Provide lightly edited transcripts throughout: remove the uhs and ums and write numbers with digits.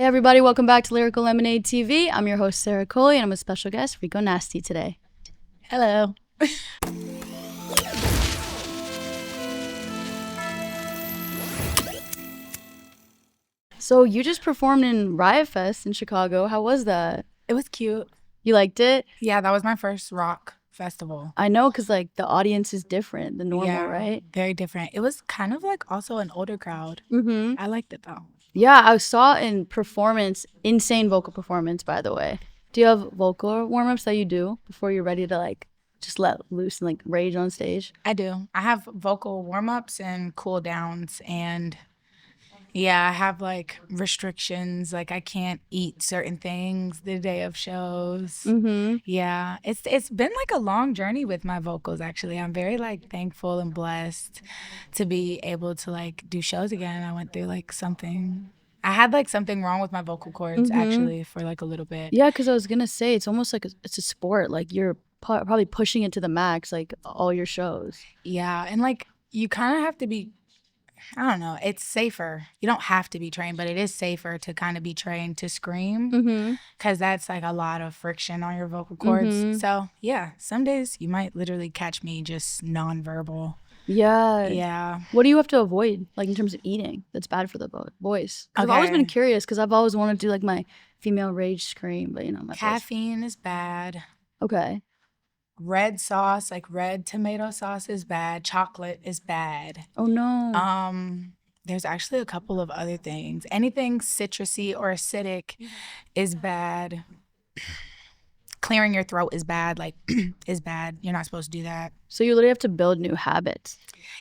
Hey everybody, welcome back to Lyrical Lemonade TV. I'm your host, Sara Kolli, and I'm a special guest, Rico Nasty, today. Hello. So you just performed in Riot Fest in Chicago. How was that? It was cute. You liked it? Yeah, that was my first rock festival. I know, because like the audience is different than normal, right? Very different. It was kind of like also an older crowd. Mm-hmm. I liked it though. Yeah, I saw in performance, insane vocal performance, by the way. Do you have vocal warm-ups that you do before you're ready to like just let loose and like rage on stage? I do. I have vocal warm-ups and cool downs, and yeah, I have like restrictions. Like I can't eat certain things the day of shows. Mm-hmm. Yeah, it's been like a long journey with my vocals actually. I'm very like thankful and blessed to be able to like do shows again. I went through like I had like something wrong with my vocal cords actually for like a little bit. Yeah, because I was gonna say it's almost like it's a sport. Like you're probably pushing it to the max, like all your shows. Yeah, and like you kind of have to be, I don't know, it's safer. You don't have to be trained, but it is safer to kind of be trained to scream because that's like a lot of friction on your vocal cords. So yeah, some days you might literally catch me just nonverbal. Yeah. Yeah. What do you have to avoid, like in terms of eating, that's bad for the voice? 'Cause I've always been curious, because I've always wanted to do like my female rage scream, but you know, my caffeine is bad. Okay. Red sauce, like red tomato sauce, is bad. Chocolate is bad. Oh no. There's actually a couple of other things. Anything citrusy or acidic is bad. Clearing your throat is bad. Like is bad. You're not supposed to do that. So you literally have to build new habits.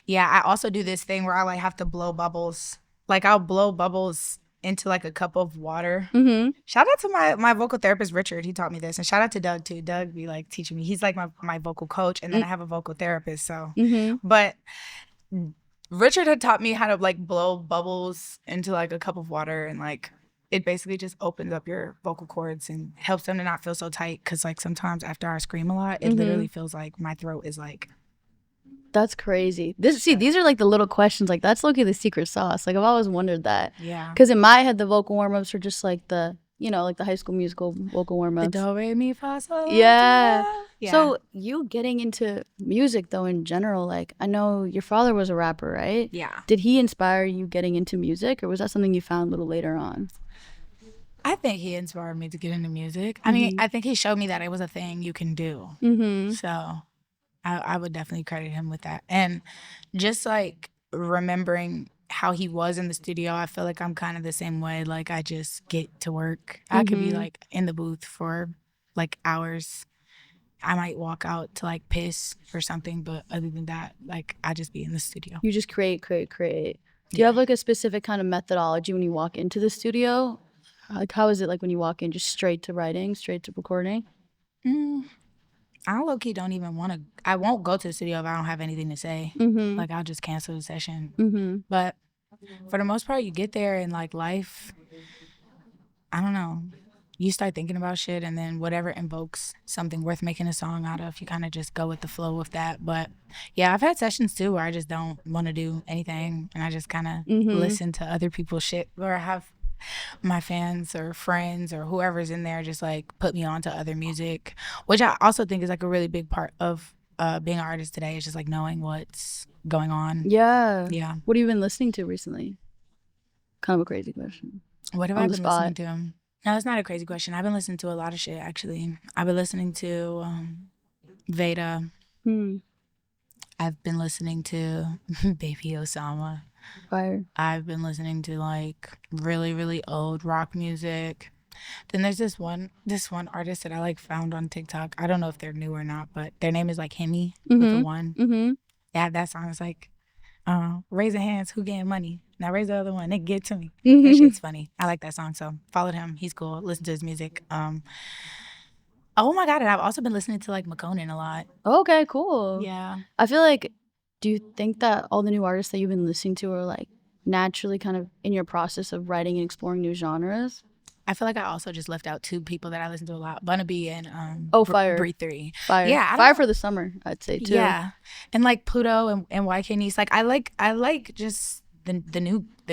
Yeah, I also do this thing where I like have to blow bubbles. Like I'll blow bubbles into like a cup of water. Shout out to my vocal therapist Richard. He taught me this, and shout out to Doug too. Doug be like teaching me. He's like my vocal coach, and then I have a vocal therapist. So, but Richard had taught me how to like blow bubbles into like a cup of water, and like it basically just opens up your vocal cords and helps them to not feel so tight. Because like sometimes after I scream a lot, it literally feels like my throat is like. That's crazy. These are like the little questions. Like that's low-key the secret sauce. Like I've always wondered that. Yeah. Because in my head, the vocal warm-ups are just like the, you know, like the High School Musical vocal warm-ups. The do, re, mi, fa, sol, yeah. Yeah. So you getting into music though in general, like I know your father was a rapper, right? Yeah. Did he inspire you getting into music, or was that something you found a little later on? I think he inspired me to get into music. I mean, I think he showed me that it was a thing you can do. So I would definitely credit him with that. And just like remembering how he was in the studio, I feel like I'm kind of the same way. Like I just get to work. I could be like in the booth for like hours. I might walk out to like piss or something, but other than that, like I just be in the studio. You just create. Do you have like a specific kind of methodology when you walk into the studio? Like how is it like when you walk in, just straight to writing, straight to recording? I low-key don't even want to. I won't go to the studio if I don't have anything to say. Like I'll just cancel the session. But for the most part, you get there and like life, I don't know. You start thinking about shit, and then whatever invokes something worth making a song out of, you kind of just go with the flow of that. But yeah, I've had sessions too where I just don't want to do anything, and I just kind of listen to other people's shit, or I have my fans or friends or whoever's in there just like put me on to other music, which I also think is like a really big part of being an artist today, is just like knowing what's going on. Yeah. What have you been listening to recently? Kind of a crazy question. What have I been listening to? No, it's not a crazy question. I've been listening to a lot of shit actually. I've been listening to Veda. I've been listening to Baby Osama. Fire. I've been listening to like really, really old rock music. Then there's this one artist that I like found on TikTok. I don't know if they're new or not, but their name is like Hemi with the one. Yeah, that song is like, raise your hands, who getting money? Now raise the other one, they get to me. That shit's funny. I like that song, so followed him. He's cool. Listen to his music. Oh my God, and I've also been listening to like McConan a lot. Okay, cool. Yeah. I feel like, do you think that all the new artists that you've been listening to are like naturally kind of in your process of writing and exploring new genres? I feel like I also just left out two people that I listen to a lot, Bunna B and Fire. Bree 3. Fire. Yeah, Fire for the summer, I'd say too. Yeah, and like Pluto and YK Nice. Like I like just the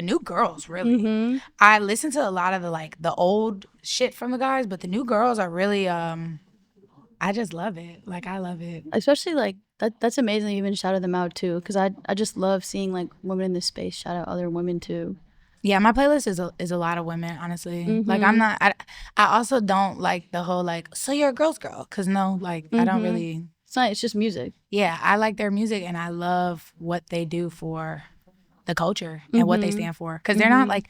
new girls really. I listen to a lot of the old shit from the guys, but the new girls are really I just love it. Like, I love it. Especially like that's amazing. You even shouted them out too, because I just love seeing like women in this space shout out other women too. Yeah, my playlist is a lot of women, honestly. Like, I also don't like the whole like, so you're a girl's girl, because no, like, I don't really. It's just music. Yeah, I like their music and I love what they do for the culture and what they stand for, because they're not like,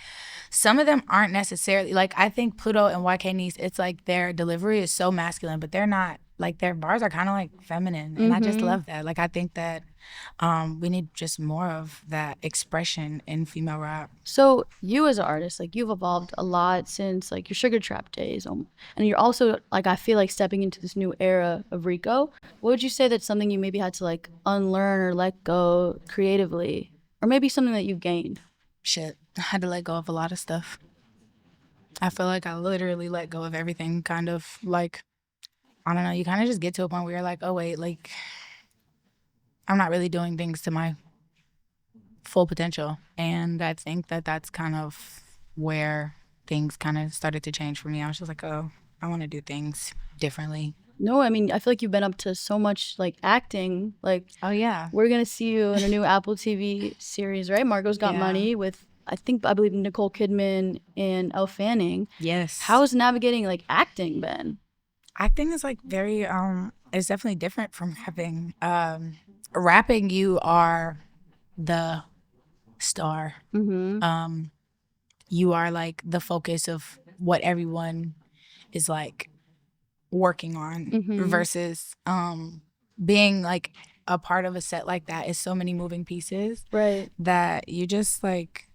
some of them aren't necessarily like, I think Pluto and YK Nice, it's like their delivery is so masculine, but they're not, like, their bars are kind of like feminine, and I just love that. Like, I think that we need just more of that expression in female rap. So you as an artist, like, you've evolved a lot since like your Sugar Trap days, and you're also like, I feel like stepping into this new era of Rico. What would you say that's something you maybe had to like unlearn or let go creatively, or maybe something that you've gained? Shit, I had to let go of a lot of stuff. I feel like I literally let go of everything, kind of like, I don't know, you kind of just get to a point where you're like, oh wait, like, I'm not really doing things to my full potential. And I think that that's kind of where things kind of started to change for me. I was just like, oh, I want to do things differently. No, I mean, I feel like you've been up to so much like acting. Like, oh yeah, we're gonna see you in a new Apple TV series, right? Margot's Got Money with, I believe Nicole Kidman and Elle Fanning. Yes. How has navigating like acting been? Acting is like very it's definitely different from rapping. Rapping, you are the star. You are like the focus of what everyone is like working on, versus being like a part of a set like that is so many moving pieces, right? That you just like,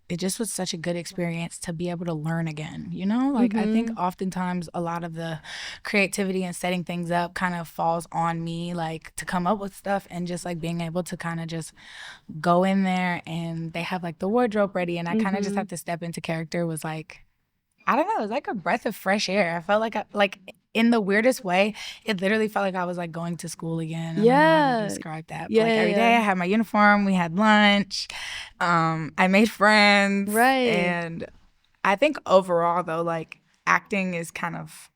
it just was such a good experience to be able to learn again, you know? Like, I think oftentimes a lot of the creativity and setting things up kind of falls on me, like, to come up with stuff, and just like being able to kind of just go in there and they have like the wardrobe ready, and I kind of just have to step into character was like, I don't know, it was like a breath of fresh air. I felt like in the weirdest way, it literally felt like I was like going to school again. I don't know how to describe that. But like every day I had my uniform, we had lunch, I made friends. Right. And I think overall though, like, acting is kind of,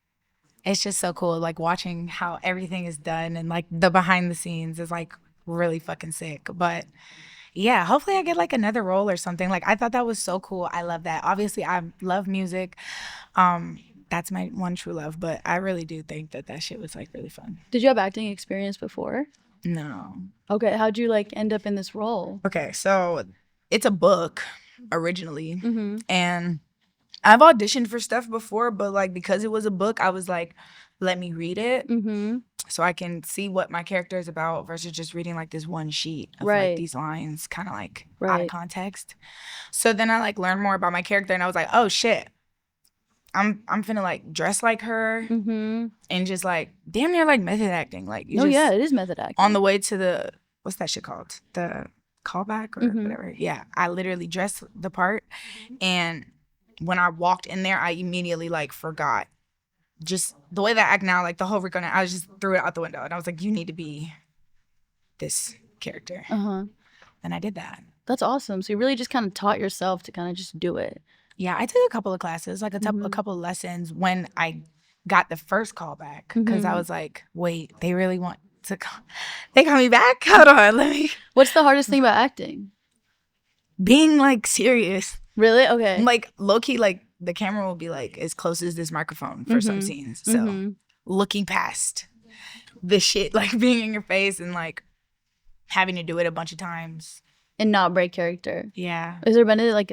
it's just so cool. Like, watching how everything is done and like the behind the scenes is like really fucking sick. But yeah, hopefully I get like another role or something. Like, I thought that was so cool. I love that. Obviously, I love music. That's my one true love. But I really do think that that shit was like really fun. Did you have acting experience before? No. Okay, how'd you like end up in this role? Okay, so it's a book originally, and I've auditioned for stuff before, but like, because it was a book, I was like, let me read it so I can see what my character is about, versus just reading like this one sheet of like these lines kind of like out of context. So then I like learned more about my character, and I was like, oh shit, I'm finna like dress like her and just like damn near like method acting. Like, you yeah, it is method acting. On the way to the, what's that shit called? The callback or whatever. Yeah, I literally dressed the part, and when I walked in there, I immediately like forgot just the way that I act now, like the whole Rico Nasty, I just threw it out the window, and I was like, you need to be this character. And I did that. That's awesome. So you really just kind of taught yourself to kind of just do it. Yeah, I took a couple of classes, like a couple of lessons when I got the first callback, because I was like, wait, they really want to call, they call me back? Hold on, let me. What's the hardest thing about acting? Being like serious. Really? Okay. Like, low-key, like the camera will be like as close as this microphone for some scenes. So looking past the shit, like being in your face and like having to do it a bunch of times. And not break character. Yeah. Has there been like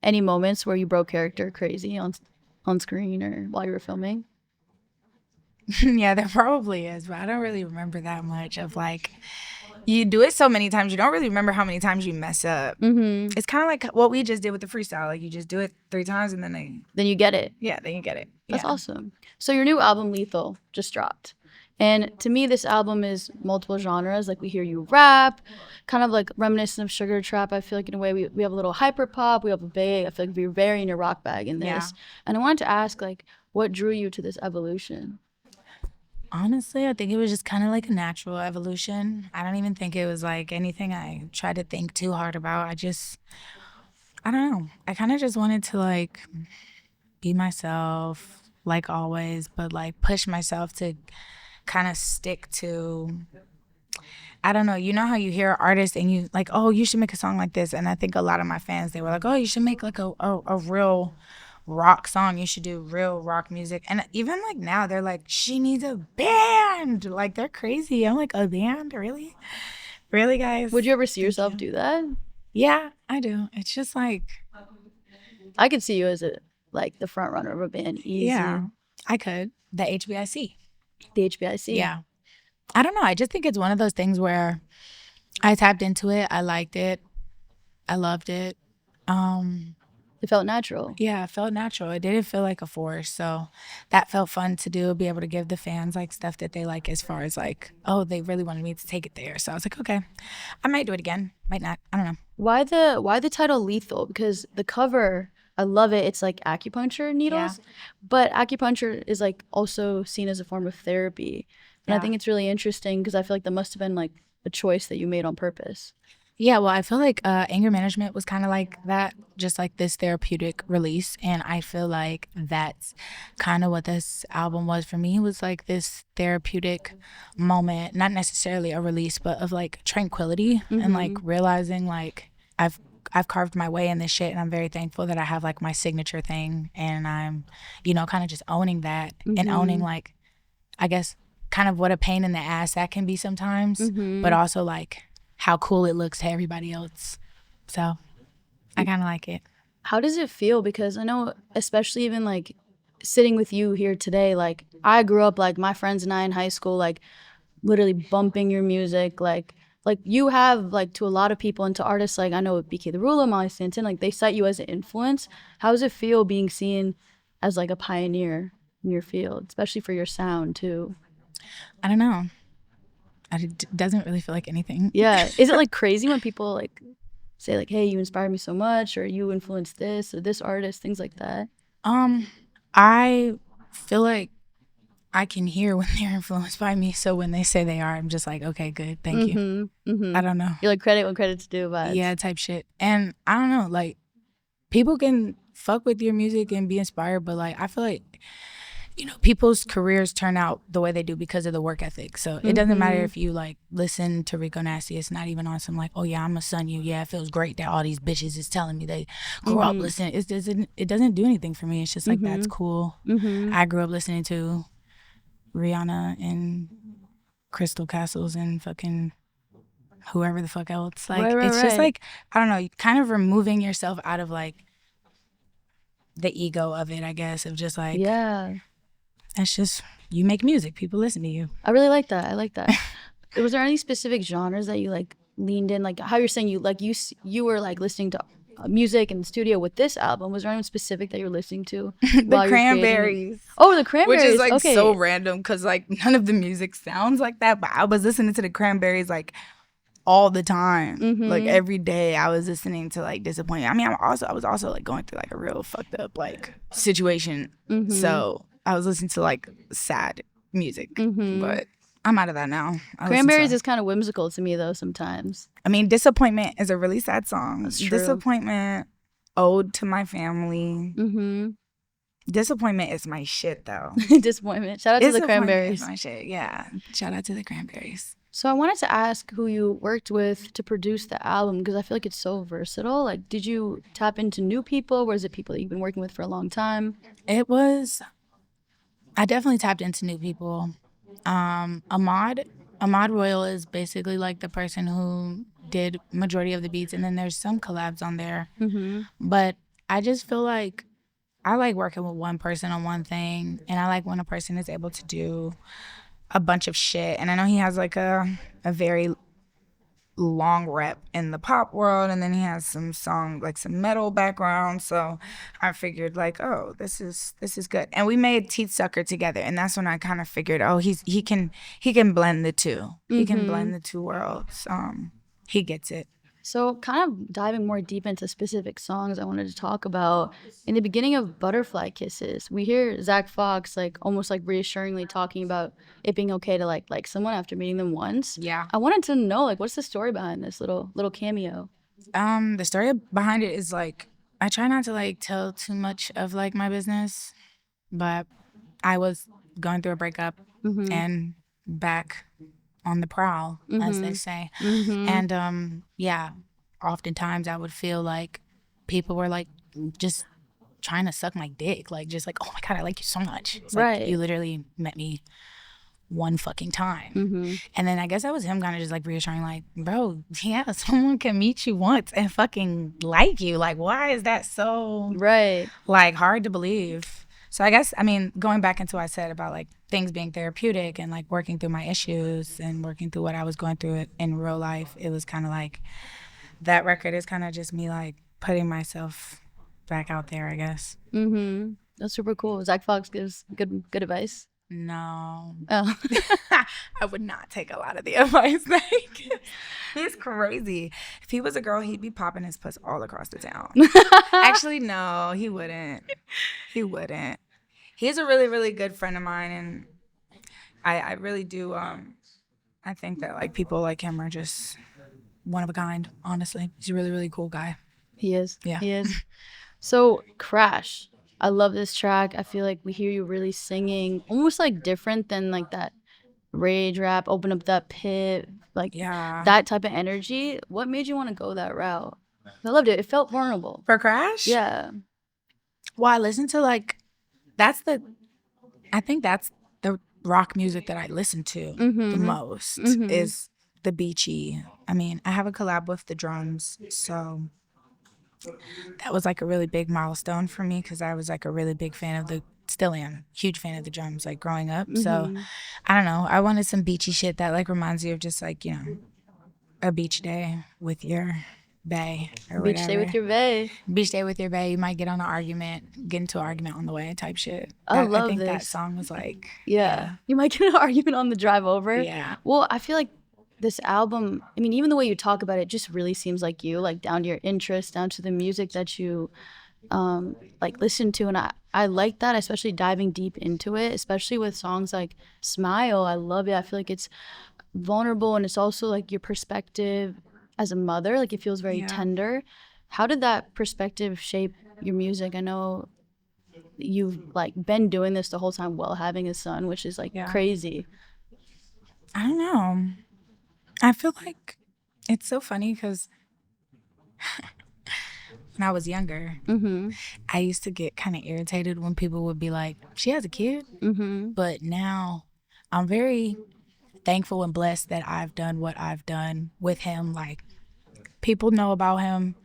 any moments where you broke character crazy on screen or while you were filming? Yeah, there probably is, but I don't really remember that much of like, you do it so many times, you don't really remember how many times you mess up. It's kind of like what we just did with the freestyle. Like, you just do it 3 times and then you get it. Yeah, then you get it. That's awesome. So your new album, Lethal, just dropped. And to me, this album is multiple genres. Like, we hear you rap, kind of like reminiscent of Sugar Trap. I feel like in a way we have a little hyper pop, we have a big, I feel like we're very in your rock bag in this. And I wanted to ask, like, what drew you to this evolution? Honestly, I think it was just kind of like a natural evolution. I don't even think it was like anything I tried to think too hard about. I don't know. I kind of just wanted to like be myself, like always, but like push myself to kind of stick to, I don't know. You know how you hear artists and you like, oh, you should make a song like this. And I think a lot of my fans, they were like, oh, you should make like a real rock song. You should do real rock music. And even like now, they're like, she needs a band. Like they're crazy. I'm like, a band? Really? Really, guys? Would you ever see yourself do that? Yeah, I do. It's just like, I could see you as like the front runner of a band. Easy. Yeah, I could. The HBIC. The HBIC. Yeah. I don't know. I just think it's one of those things where I tapped into it. I liked it. I loved it. It felt natural. Yeah, it felt natural. It didn't feel like a force. So that felt fun to do, be able to give the fans like stuff that they like as far as like, oh, they really wanted me to take it there. So I was like, okay, I might do it again. Might not. I don't know. Why the title Lethal? Because the cover, I love it. It's like acupuncture needles, but acupuncture is like also seen as a form of therapy. And I think it's really interesting because I feel like that must have been like a choice that you made on purpose. Yeah, well, I feel like anger management was kind of like that, just like this therapeutic release. And I feel like that's kind of what this album was for me. It was like this therapeutic moment, not necessarily a release, but of like tranquility and like realizing like I've carved my way in this shit, and I'm very thankful that I have like my signature thing, and I'm, you know, kind of just owning that and owning like, I guess, kind of what a pain in the ass that can be sometimes, but also like how cool it looks to everybody else. So I kind of like it. How does it feel? Because I know, especially even like sitting with you here today, like I grew up like my friends and I in high school, like literally bumping your music, like you have like to a lot of people and to artists, like I know BK the Ruler, Molly Stanton, like they cite you as an influence. How does it feel being seen as like a pioneer in your field, especially for your sound too? I don't know. It doesn't really feel like anything. Yeah. Is it like crazy when people like say like, hey, you inspired me so much, or you influenced this or this artist, things like that? I feel like I can hear when they're influenced by me. So when they say they are, I'm just like, okay, good. Thank you. I don't know. You're like credit when credit's due vibes. Yeah, type shit. And I don't know, like people can fuck with your music and be inspired, but like I feel like, you know, people's careers turn out the way they do because of the work ethic. So it doesn't matter if you like listen to Rico Nasty. It's not even on some like, oh yeah, I'm a son you. Yeah, it feels great that all these bitches is telling me they grew up listening. It doesn't do anything for me. It's just like that's cool. I grew up listening to Rihanna and Crystal Castles and fucking whoever the fuck else. Like it's just like, I don't know, kind of removing yourself out of like the ego of it, I guess, of just like, yeah, that's just, you make music, people listen to you. I really like that. I like that. Was there any specific genres that you like leaned in, like how you're saying you like you were like listening to music in the studio with this album? Was there anyone specific that you're listening to? The Cranberries. Oh, the Cranberries, which is like so random because like none of the music sounds like that, but I was listening to the Cranberries like all the time. Like every day I was listening to like Disappointment. I mean, I was also like going through like a real fucked up like situation, so I was listening to like sad music, but I'm out of that now. Cranberries is kind of whimsical to me though sometimes. I mean, Disappointment is a really sad song. That's true. Disappointment, Ode to My Family. Disappointment is my shit though. Disappointment. Shout out to the Cranberries. Is my shit. Yeah. Shout out to the Cranberries. So I wanted to ask who you worked with to produce the album, because I feel like it's so versatile. Like, did you tap into new people? Was it people that you've been working with for a long time? I definitely tapped into new people. Ahmad Royal is basically like the person who did majority of the beats, and then there's some collabs on there. But I just feel like I like working with one person on one thing, and I like when a person is able to do a bunch of shit. And I know he has like a very long rep in the pop world, and then he has some song, like some metal background. So I figured like, oh, this is good. And we made Teeth Sucker together, and that's when I kind of figured, oh, he can blend the two. He can blend the two worlds. He gets it. So, kind of diving more deep into specific songs I wanted to talk about. In the beginning of Butterfly Kisses, we hear Zach Fox like almost like reassuringly talking about it being okay to like someone after meeting them once. Yeah. I wanted to know like what's the story behind this little cameo? The story behind it is like I try not to like tell too much of like my business, but I was going through a breakup and back on the prowl, as they say. And yeah, oftentimes I would feel like people were like just trying to suck my dick, like just like, oh my god, I like you so much. It's like you literally met me one fucking time. And then I guess that was him kind of just like reassuring, like, bro, yeah, someone can meet you once and fucking like you. Like, why is that so like hard to believe? So I guess, I mean, going back into what I said about like things being therapeutic and like working through my issues and working through what I was going through in real life, it was kind of like that record is kind of just me like putting myself back out there, I guess. That's super cool. Zach Fox gives good advice. No. Oh. I would not take a lot of the advice. Like, he's crazy. If he was a girl, he'd be popping his puss all across the town. Actually, no, he wouldn't. He wouldn't. He's a really, really good friend of mine, and I really do. I think that like people like him are just one of a kind. Honestly, he's a really, really cool guy. He is. Yeah. He is. So, Crash. I love this track. I feel like we hear you really singing, almost like different than like that rage rap, open up that pit, like that type of energy. What made you want to go that route? I loved it. It felt vulnerable. For Crash? Yeah. Well, I listen to like, I think that's the rock music that I listen to the most is the beachy. I mean, I have a collab with the drums, so that was like a really big milestone for me because I was like a really big fan of still am, huge fan of the drums like growing up. So I don't know, I wanted some beachy shit that like reminds you of just like, you know, a beach day with your bae or Beach whatever. day with your bae. Beach day with your bae. You might get into an argument on the way type shit. I love I think this. that song was like, yeah. You might get in an argument on the drive over. Yeah. Well, I feel like this album, I mean, even the way you talk about it just really seems like you, like down to your interests, down to the music that you like listen to. And I like that, especially diving deep into it, especially with songs like Smile. I love it. I feel like it's vulnerable and it's also like your perspective as a mother. Like it feels very tender. How did that perspective shape your music? I know you've like been doing this the whole time while having a son, which is like crazy. I don't know. I feel like it's so funny because when I was younger, I used to get kind of irritated when people would be like, she has a kid. But now I'm very thankful and blessed that I've done what I've done with him. Like, people know about him.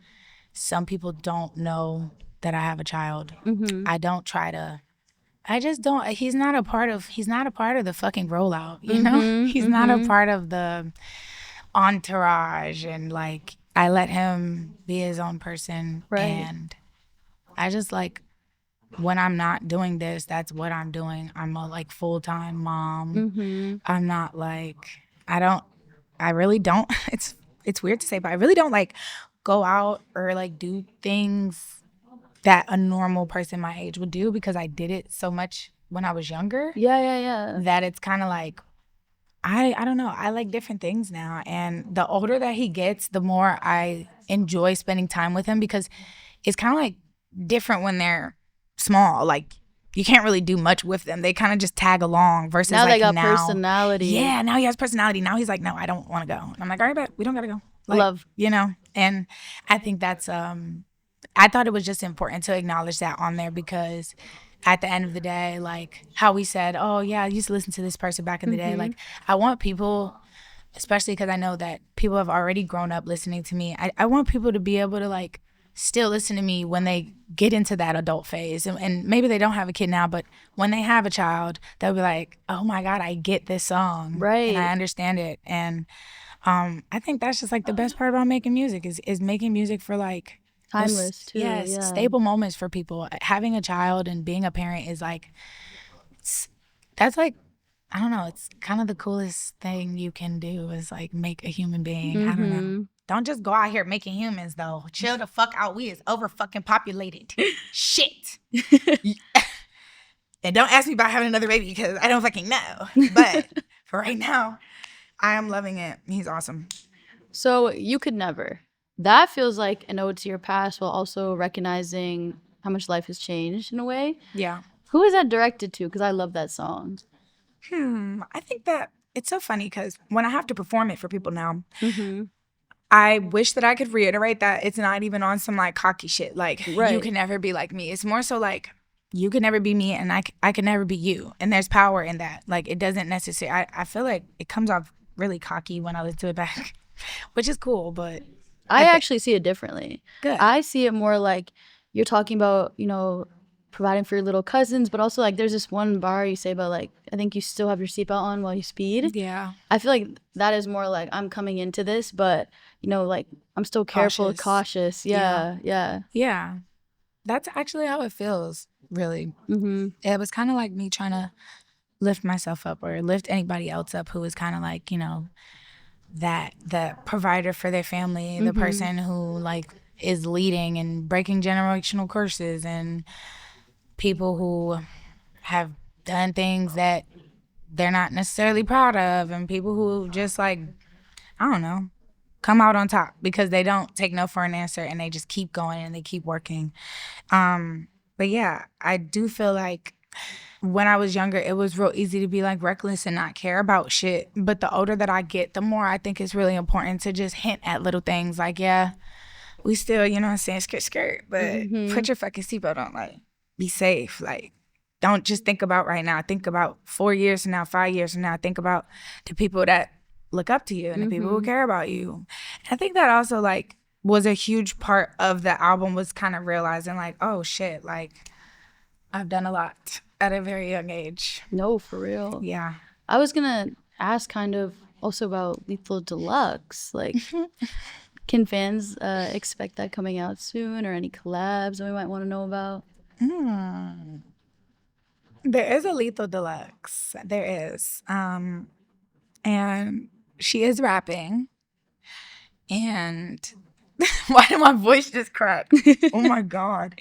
Some people don't know that I have a child. I don't try to. I just don't. He's not a part of the fucking rollout. You know, he's not a part of the entourage, and like I let him be his own person. And I just like when I'm not doing this, that's what I'm doing. I'm a like full-time mom. I'm not like I really don't. It's weird to say, but I really don't like go out or like do things that a normal person my age would do because I did it so much when I was younger. Yeah. That it's kind of like I don't know. I like different things now, and the older that he gets, the more I enjoy spending time with him because it's kind of like different when they're small. Like you can't really do much with them. They kind of just tag along versus now like they got now, personality. Yeah, now he has personality. Now he's like, no, I don't want to go. And I'm like, all right, but we don't gotta go. Like, love, you know. And I think that's I thought it was just important to acknowledge that on there because at the end of the day, like how we said, oh yeah, I used to listen to this person back in the day. Like I want people, especially because I know that people have already grown up listening to me. I want people to be able to like still listen to me when they get into that adult phase. And maybe they don't have a kid now, but when they have a child, they'll be like, oh my God, I get this song. And I understand it. And I think that's just like the best part about making music is making music for like timeless too. Yes, stable moments for people. Having a child and being a parent is like, that's like, I don't know, it's kind of the coolest thing you can do is like make a human being. I don't know. Don't just go out here making humans though. Chill the fuck out. We is over fucking populated. Shit. And don't ask me about having another baby because I don't fucking know. But for right now, I am loving it. He's awesome. So you could never. That feels like an ode to your past while also recognizing how much life has changed in a way. Yeah. Who is that directed to? Because I love that song. I think that it's so funny because when I have to perform it for people now, I wish that I could reiterate that it's not even on some like cocky shit. Like, you can never be like me. It's more so like, you can never be me and I can never be you. And there's power in that. Like, it doesn't necessarily, I feel like it comes off really cocky when I listen to it back, which is cool, but. I actually see it differently. Good. I see it more like you're talking about, you know, providing for your little cousins, but also like there's this one bar you say about like, I think you still have your seatbelt on while you speed. Yeah. I feel like that is more like I'm coming into this, but, you know, like I'm still careful, cautious. Yeah. Yeah. That's actually how it feels, really. It was kind of like me trying to lift myself up or lift anybody else up who was kind of like, you know, that the provider for their family, the person who like is leading and breaking generational curses, and people who have done things that they're not necessarily proud of, and people who just like, I don't know, come out on top because they don't take no for an answer and they just keep going and they keep working. But yeah, I do feel like when I was younger, it was real easy to be like reckless and not care about shit. But the older that I get, the more I think it's really important to just hint at little things like, yeah, we still, you know what I'm saying, skirt, but put your fucking seatbelt on, like, be safe. Like, don't just think about right now. Think about 4 years from now, 5 years from now. Think about the people that look up to you and the people who care about you. And I think that also, like, was a huge part of the album, was kind of realizing, like, oh, shit, like, I've done a lot at a very young age. No, for real. Yeah. I was gonna ask kind of also about Lethal Deluxe. Like, can fans expect that coming out soon, or any collabs that we might want to know about? There is a Lethal Deluxe. There is. And she is rapping. And why did my voice just crack? Oh my God.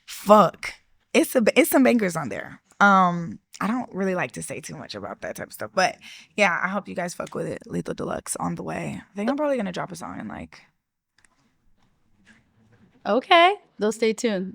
Fuck. It's some bangers on there. I don't really like to say too much about that type of stuff, but yeah, I hope you guys fuck with it. Lethal Deluxe on the way. I think I'm probably gonna drop a song in like. Okay, they'll stay tuned.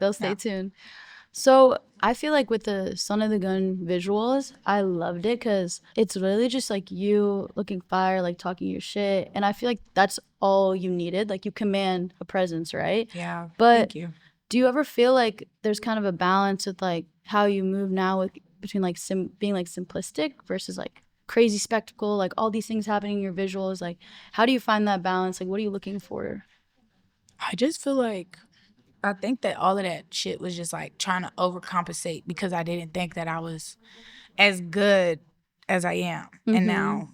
So I feel like with the Son of the Gun visuals, I loved it because it's really just like you looking fire, like talking your shit, and I feel like that's all you needed. Like, you command a presence, right? Yeah. But thank you. do you ever feel like there's kind of a balance with like how you move now with between like being like simplistic versus like crazy spectacle, like all these things happening in your visuals? Like, how do you find that balance? Like, what are you looking for? I just feel like, I think that all of that shit was just like trying to overcompensate because I didn't think that I was as good as I am. And now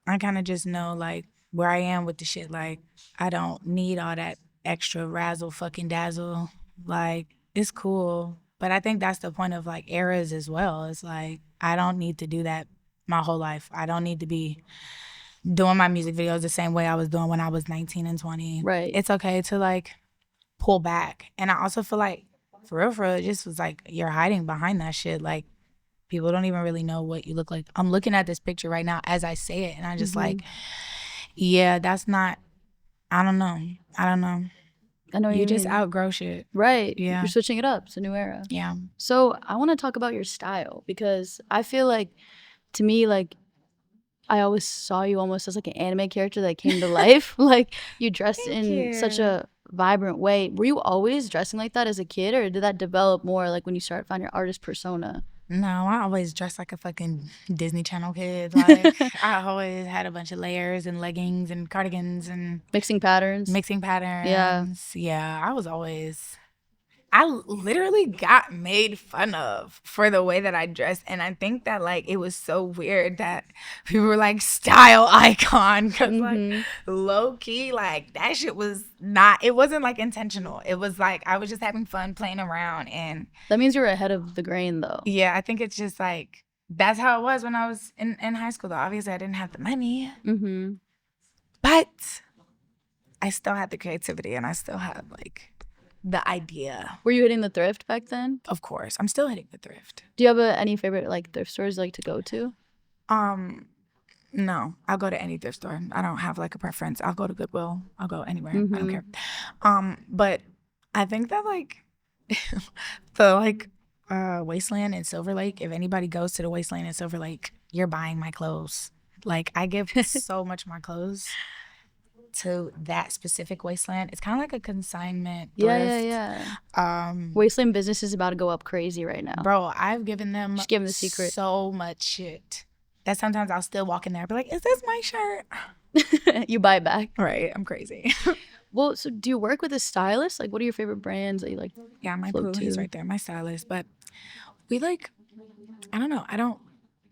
I kind of just know like where I am with the shit. Like, I don't need all that extra razzle fucking dazzle. Like, it's cool. But I think that's the point of like eras as well. It's like, I don't need to do that my whole life. I don't need to be doing my music videos the same way I was doing when I was 19 and 20. Right. It's okay to like pull back. And I also feel like, for real, it just was like, you're hiding behind that shit. Like, people don't even really know what you look like. I'm looking at this picture right now as I say it, and I'm just like, yeah, that's not, I don't know. I know you just outgrow shit. Right. Yeah. You're switching it up. It's a new era. Yeah. So I want to talk about your style because I feel like, to me, like, I always saw you almost as like an anime character that came to life. Like, you dressed in such a vibrant way. Were you always dressing like that as a kid, or did that develop more like when you started finding your artist persona? No, I always dressed like a fucking Disney Channel kid. Like, I always had a bunch of layers and leggings and cardigans and mixing patterns. Yeah, I literally got made fun of for the way that I dressed. And I think that, like, it was so weird that people were like, style icon. Because, like, low-key, like, that shit was not, it wasn't, like, intentional. It was, like, I was just having fun playing around. And that means you were ahead of the grain, though. Yeah, I think it's just, like, that's how it was when I was in high school, though. Obviously, I didn't have the money. But I still had the creativity and I still had, like, the idea. Were you hitting the thrift back then? Of course. I'm still hitting the thrift. Do you have any favorite, like, thrift stores you like to go to? No. I'll go to any thrift store. I don't have, like, a preference. I'll go to Goodwill. I'll go anywhere. I don't care. But I think that, like, the, like, Wasteland in Silver Lake, if anybody goes to the Wasteland in Silver Lake, you're buying my clothes. Like, I give so much more clothes to that specific Wasteland. It's kind of like a consignment thrift. Yeah. Wasteland business is about to go up crazy right now. Bro, I've given them Just give them the secret. So much shit that sometimes I'll still walk in there and be like, is this my shirt? You buy it back. Right, I'm crazy. Well, so do you work with a stylist? Like, what are your favorite brands that you like? Yeah, my boo, he's right there, my stylist. But we, like, I don't know.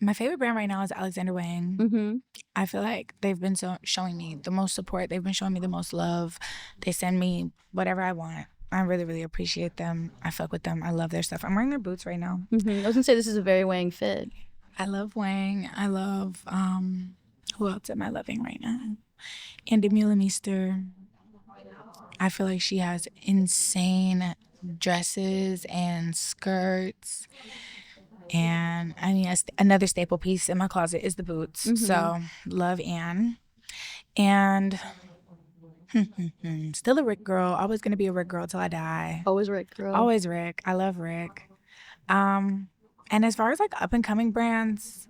My favorite brand right now is Alexander Wang. I feel like they've been showing me the most support. They've been showing me the most love. They send me whatever I want. I really, really appreciate them. I fuck with them. I love their stuff. I'm wearing their boots right now. I was gonna say this is a very Wang fit. I love Wang. I love who else am I loving right now? Andy Mulemeister. I feel like she has insane dresses and skirts. And I mean, another staple piece in my closet is the boots. So love Anne. And still a Rick girl. Always gonna be a Rick girl till I die. Always Rick girl. Always Rick. I love Rick. And as far as, like, up and coming brands,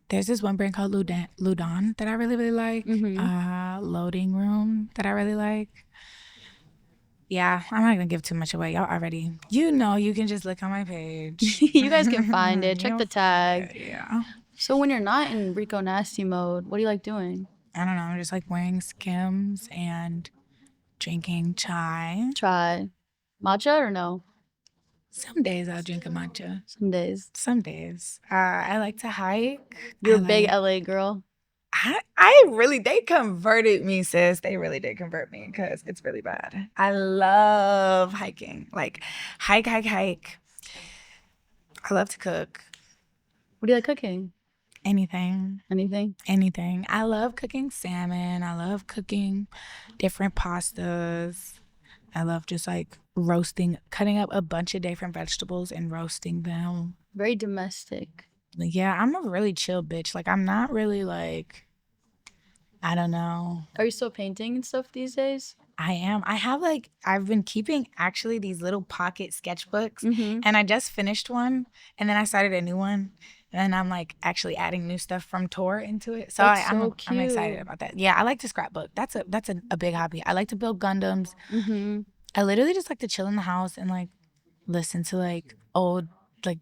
there's this one brand called Ludon that I really, really like. Loading Room that I really like. Yeah, I'm not gonna give too much away. Y'all already, you can just look on my page. You guys can find it. Check the tag. Yeah. So when you're not in Rico Nasty mode, what do you like doing? I don't know. I'm just, like, wearing Skims and drinking chai. Chai. Matcha or no? Some days I'll drink a matcha. Some days. Some days. I like to hike. You're a big LA girl. I really, they converted me, sis. They really did convert me because it's really bad. I love hiking. Like, hike. I love to cook. What do you like cooking? Anything. Anything? I love cooking salmon. I love cooking different pastas. I love just, like, cutting up a bunch of different vegetables and roasting them. Very domestic. Yeah, I'm a really chill bitch. Like, I'm not really, like, I don't know. Are you still painting and stuff these days? I am. I've been keeping actually these little pocket sketchbooks, and I just finished one, and then I started a new one, and I'm, like, actually adding new stuff from tour into it. So I'm excited about that. Yeah, I like to scrapbook. That's a big hobby. I like to build Gundams. I literally just like to chill in the house and, like, listen to, like, old, like,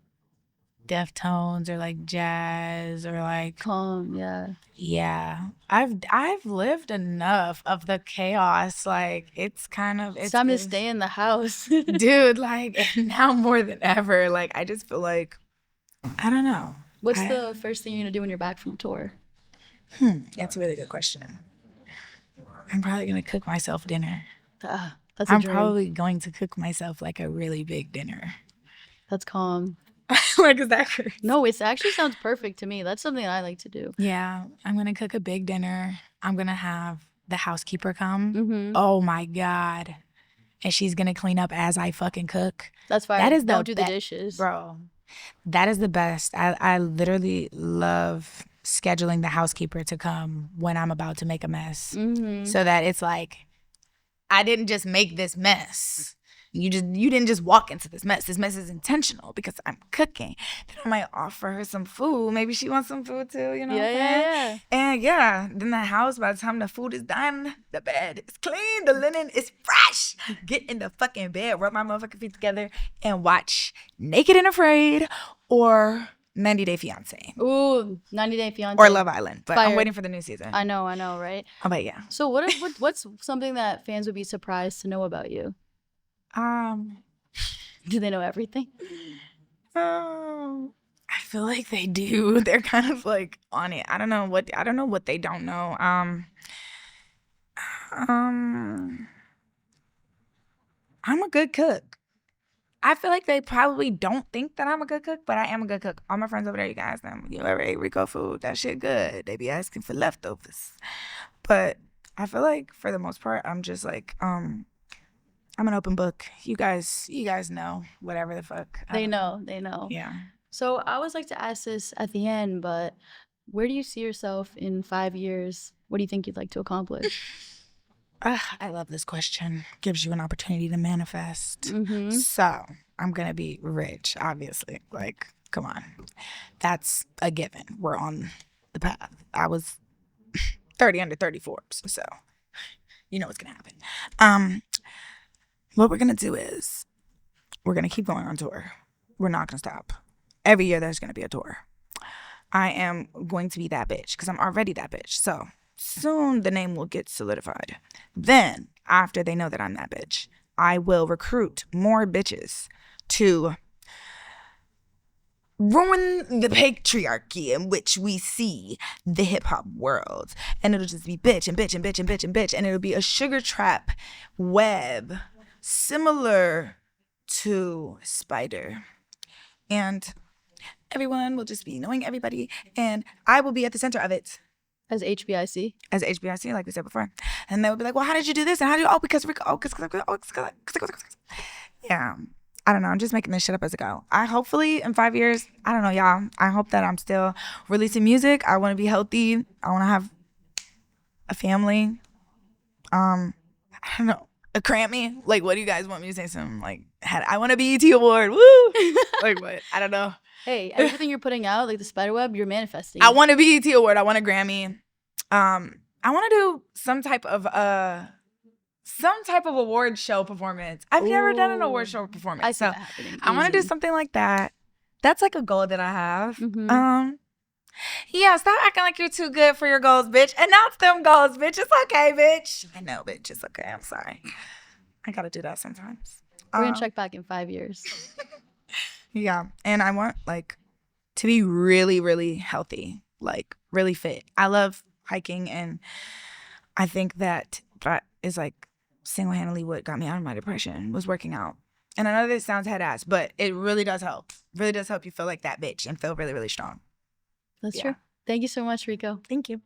Deftones or, like, jazz or, like, calm. Yeah, I've lived enough of the chaos. Like, it's time to stay in the house. Dude, like, now more than ever, like, I just feel like, I don't know. What's the first thing you're gonna do when you're back from tour? That's a really good question. I'm probably gonna cook myself dinner. That's a dream. Probably going to cook myself, like, a really big dinner. That's calm. Like, is that crazy? No, it actually sounds perfect to me. That's something I like to do. Yeah, I'm going to cook a big dinner. I'm going to have the housekeeper come. Oh, my God. And she's going to clean up as I fucking cook. That's fine. Don't do the dishes. Bro, that is the best. I literally love scheduling the housekeeper to come when I'm about to make a mess. So that it's like, I didn't just make this mess. You didn't just walk into this mess. This mess is intentional because I'm cooking. Then I might offer her some food. Maybe she wants some food too, you know what I'm saying? And then the house, by the time the food is done, the bed is clean, the linen is fresh. Get in the fucking bed, rub my motherfucking feet together, and watch Naked and Afraid or 90 Day Fiance. Ooh, 90 Day Fiance. Or Love Island. But Fire. I'm waiting for the new season. I know, right? But yeah. So what's something that fans would be surprised to know about you? Do they know everything? I feel like they do. They're kind of, like, on it. I don't know what they don't know. I'm a good cook. I feel like they probably don't think that I'm a good cook, but I am a good cook. All my friends over there, you can ask them, you ever ate Rico food? That shit good. They be asking for leftovers. But I feel like for the most part, I'm just like, I'm an open book. You guys know whatever the fuck. They know. Yeah. So I always like to ask this at the end, but where do you see yourself in 5 years? What do you think you'd like to accomplish? I love this question. Gives you an opportunity to manifest. So I'm going to be rich, obviously. Like, come on. That's a given. We're on the path. I was 30 under 30 Forbes, so you know what's going to happen. What we're going to do is we're going to keep going on tour. We're not going to stop. Every year there's going to be a tour. I am going to be that bitch because I'm already that bitch. So soon the name will get solidified. Then, after they know that I'm that bitch, I will recruit more bitches to ruin the patriarchy in which we see the hip-hop world. And it'll just be bitch and bitch and bitch and bitch and bitch. And it'll be a sugar trap web similar to Spider. And everyone will just be knowing everybody. And I will be at the center of it. As HBIC? As HBIC, like we said before. And they would be like, well, how did you do this? And how did you, because Rico, yeah. I don't know. I'm just making this shit up as I go. I hopefully in 5 years, I don't know, y'all. I hope that I'm still releasing music. I want to be healthy. I want to have a family. I don't know. A Grammy. Like, what do you guys want me to say? Something like, I want a BET award. Woo! Like, what? I don't know. Hey, everything you're putting out, like the spiderweb, you're manifesting. I want a BET award. I want a Grammy. I want to do some type of award show performance. I've never done an award show performance. I see that happening. I want to do something like that. That's like a goal that I have. Yeah, stop acting like you're too good for your goals, bitch. Announce them goals, bitch. It's okay, bitch. I know, bitch. It's okay. I'm sorry. I gotta do that sometimes. We're gonna check back in 5 years. Yeah, and I want like to be really, really healthy, like really fit. I love hiking, and I think that is like single-handedly what got me out of my depression was working out. And I know this sounds head ass, but it really does help. Really does help you feel like that bitch and feel really, really strong. That's true. Thank you so much, Rico. Thank you.